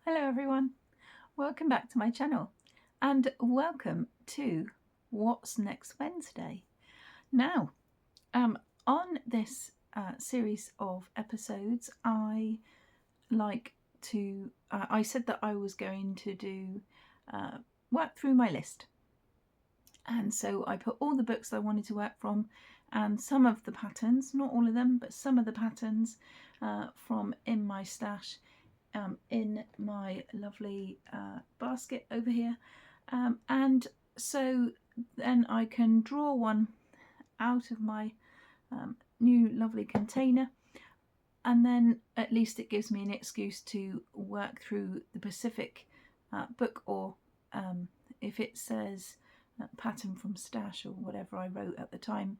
Hello everyone, welcome back to my channel and welcome to What's Next Wednesday. Now, on this series of episodes, I said that I was going to do work through my list. And so I put all the books that I wanted to work from and some of the patterns, not all of them, but some of the patterns from in my stash in my lovely basket over here, and so then I can draw one out of my new lovely container, and then at least it gives me an excuse to work through the Pacific book, or if it says pattern from stash or whatever I wrote at the time,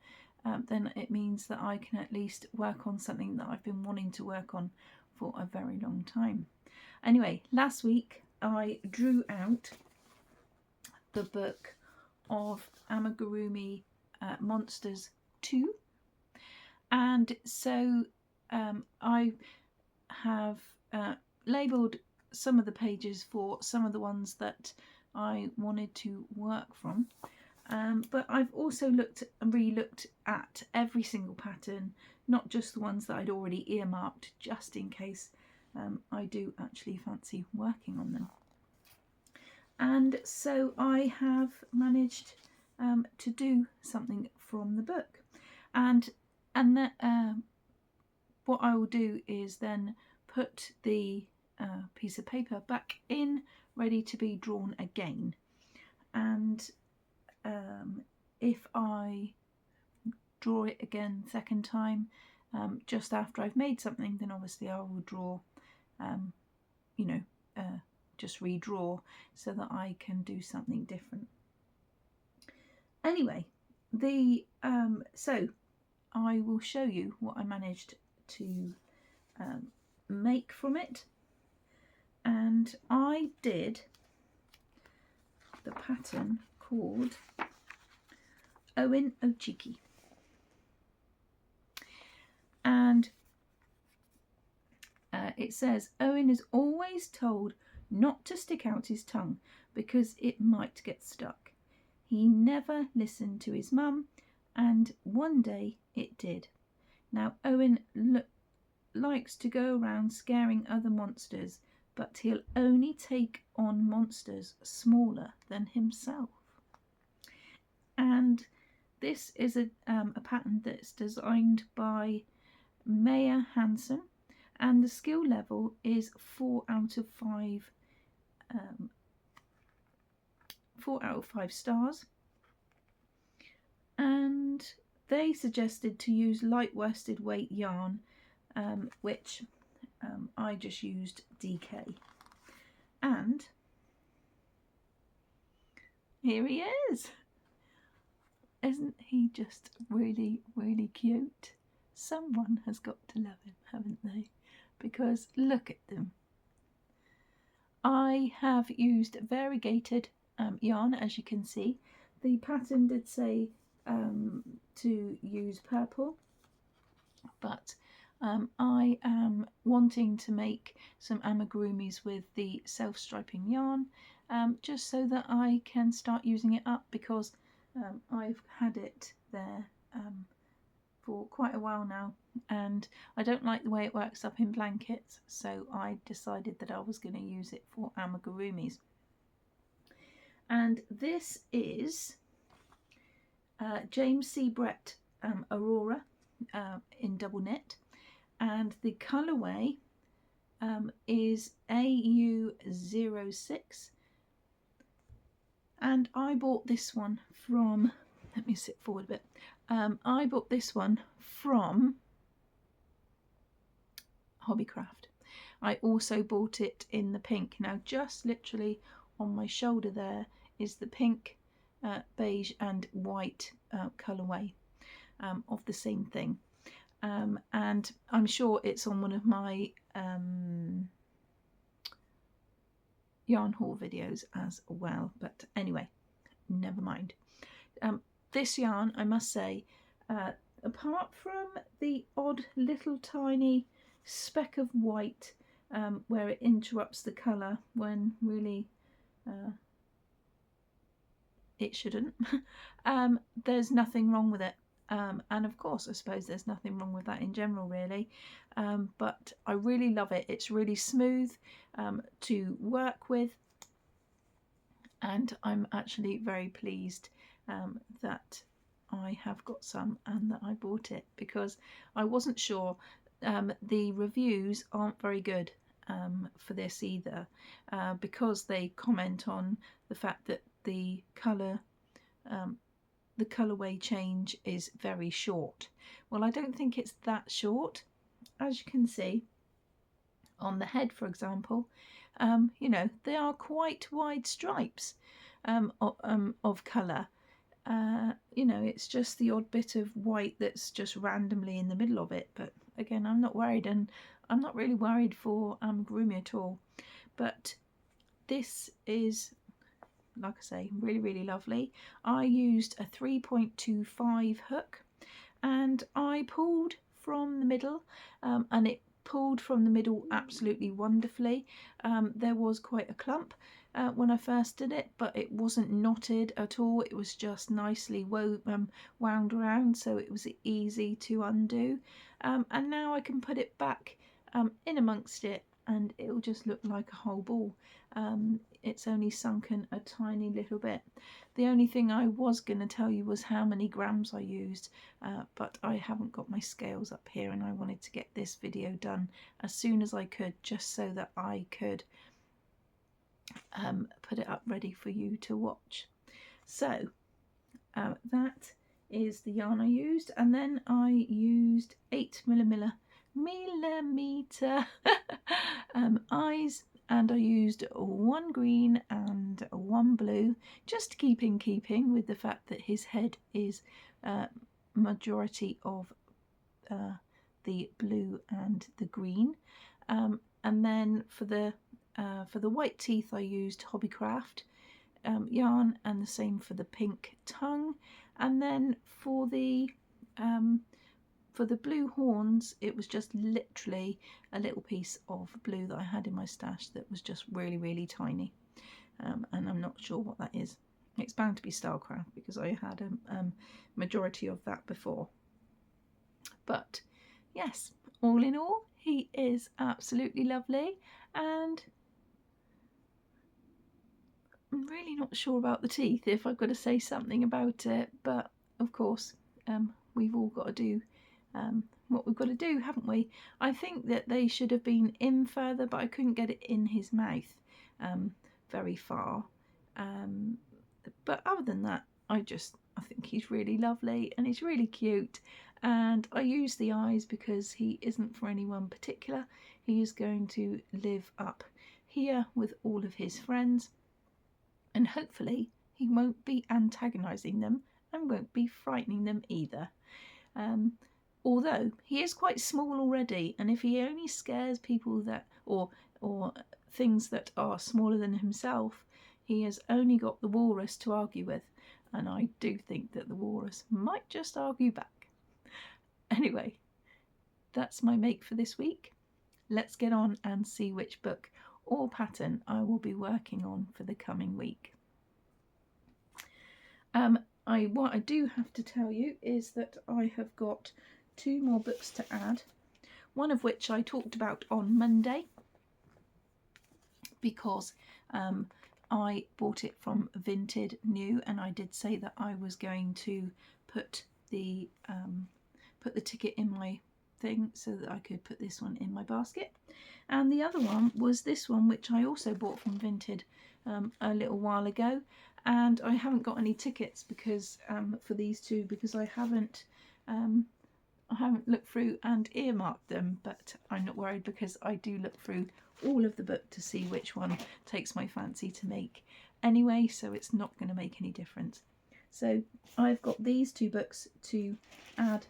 then it means that I can at least work on something that I've been wanting to work on for a very long time. Anyway, last week I drew out the book of Amigurumi Monsters 2, and so I have labelled some of the pages for some of the ones that I wanted to work from, but I've also re-looked at every single pattern, not just the ones that I'd already earmarked, just in case I do actually fancy working on them. And so I have managed to do something from the book, and what I will do is then put the piece of paper back in, ready to be drawn again. And if I draw it again second time, just after I've made something, then obviously I will draw, just redraw so that I can do something different. Anyway, so I will show you what I managed to make from it, and I did the pattern called Owen Ochiki, and it says Owen is always told not to stick out his tongue because it might get stuck. He never listened to his mum, and one day it did. Now Owen likes to go around scaring other monsters, but he'll only take on monsters smaller than himself. And this is a pattern that's designed by Maya Hansen, and the skill level is 4 out of 5 stars. And they suggested to use light worsted weight yarn, which I just used DK. And here he is. Isn't he just really, really cute? Someone has got to love him, haven't they? Because look at them. I have used variegated yarn, as you can see. The pattern did say to use purple, but I am wanting to make some amigurumis with the self-striping yarn, just so that I can start using it up, because I've had it there for quite a while now, and I don't like the way it works up in blankets, so I decided that I was going to use it for amigurumis. And this is James C. Brett Aurora in double knit, and the colourway is AU06, and I bought this one from, let me sit forward a bit, I bought this one from Hobbycraft. I also bought it in the pink. Now just literally on my shoulder there is the pink, beige and white colourway of the same thing, and I'm sure it's on one of my yarn haul videos as well, but anyway, never mind. This yarn, I must say, apart from the odd little tiny speck of white where it interrupts the colour when really it shouldn't. There's nothing wrong with it. And of course, I suppose there's nothing wrong with that in general, really. But I really love it. It's really smooth to work with. And I'm actually very pleased that I have got some and that I bought it, because I wasn't sure. The reviews aren't very good for this either, because they comment on the fact that the colourway change is very short. Well, I don't think it's that short. As you can see on the head, for example, you know, they are quite wide stripes of colour. You know, it's just the odd bit of white that's just randomly in the middle of it. But again, I'm not worried, and I'm not really worried for amigurumi at all. But this is, like I say, really, really lovely. I used a 3.25 hook, and I pulled from the middle, and it pulled from the middle absolutely wonderfully. There was quite a clump when I first did it, but it wasn't knotted at all. It was just nicely wound around, so it was easy to undo. And now I can put it back in amongst it, and it'll just look like a whole ball. It's only sunken a tiny little bit. The only thing I was going to tell you was how many grams I used, but I haven't got my scales up here, and I wanted to get this video done as soon as I could, just so that I could put it up ready for you to watch. So that is the yarn I used, and then I used 8mm eyes, and I used one green and one blue, just to keep in keeping with the fact that his head is majority of the blue and the green. And then for the white teeth I used Hobbycraft yarn, and the same for the pink tongue. And then for the blue horns, it was just literally a little piece of blue that I had in my stash that was just really, really tiny, and I'm not sure what that is. It's bound to be Stylecraft, because I had a majority of that before. But yes, all in all, he is absolutely lovely, and I'm really not sure about the teeth, if I've got to say something about it, but of course we've all got to do what we've got to do, haven't we? I think that they should have been in further, but I couldn't get it in his mouth very far. But other than that, I think he's really lovely, and he's really cute. And I use the eyes because he isn't for anyone particular. He is going to live up here with all of his friends, and hopefully he won't be antagonising them and won't be frightening them either. Although he is quite small already, and if he only scares people that or things that are smaller than himself, he has only got the walrus to argue with, and I do think that the walrus might just argue back. Anyway, that's my make for this week. Let's get on and see which book or pattern I will be working on for the coming week. What I do have to tell you is that I have got 2 more books to add, one of which I talked about on Monday, because I bought it from Vinted New, and I did say that I was going to put the ticket in my thing so that I could put this one in my basket. And the other one was this one, which I also bought from Vinted a little while ago, and I haven't got any tickets because for these two, because I haven't looked through and earmarked them, but I'm not worried, because I do look through all of the book to see which one takes my fancy to make anyway, so it's not going to make any difference. So I've got these 2 books to add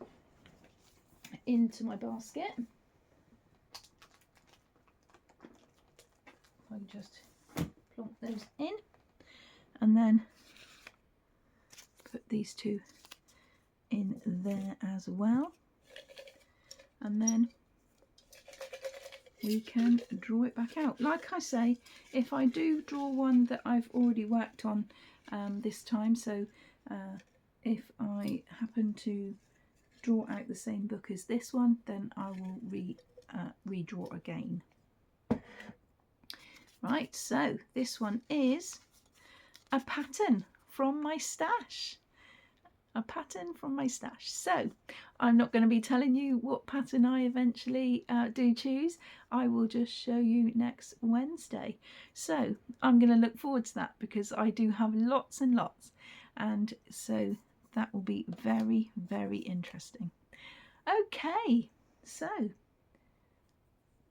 into my basket. I can just plonk those in, and then put these 2 in there as well, and then we can draw it back out. Like I say, if I do draw one that I've already worked on this time, so if I happen to draw out the same book as this one, then I will redraw again. Right, so this one is a pattern from my stash. A pattern from my stash. So I'm not going to be telling you what pattern I eventually do choose. I will just show you next Wednesday. So I'm going to look forward to that because I do have lots and lots, and so that will be very, very interesting. Okay, so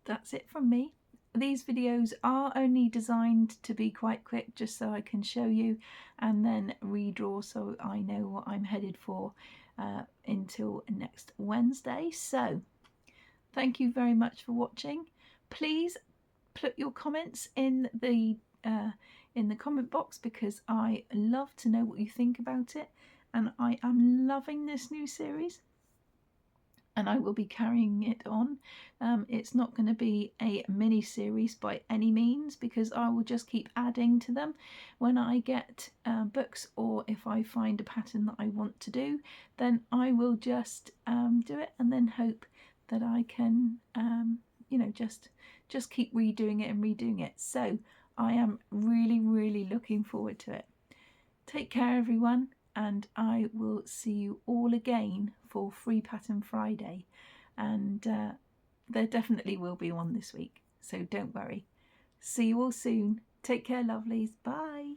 that's it from me. These videos are only designed to be quite quick, just so I can show you and then redraw so I know what I'm headed for until next Wednesday. So thank you very much for watching. Please put your comments in the comment box because I love to know what you think about it, and I am loving this new series. And I will be carrying it on. It's not going to be a mini series by any means because I will just keep adding to them when I get books, or if I find a pattern that I want to do, then I will just do it and then hope that I can you know, just keep redoing it. So I am really, really looking forward to it. Take care, everyone, and I will see you all again for Free Pattern Friday, and there definitely will be one this week, so don't worry. See you all soon. Take care, lovelies. Bye.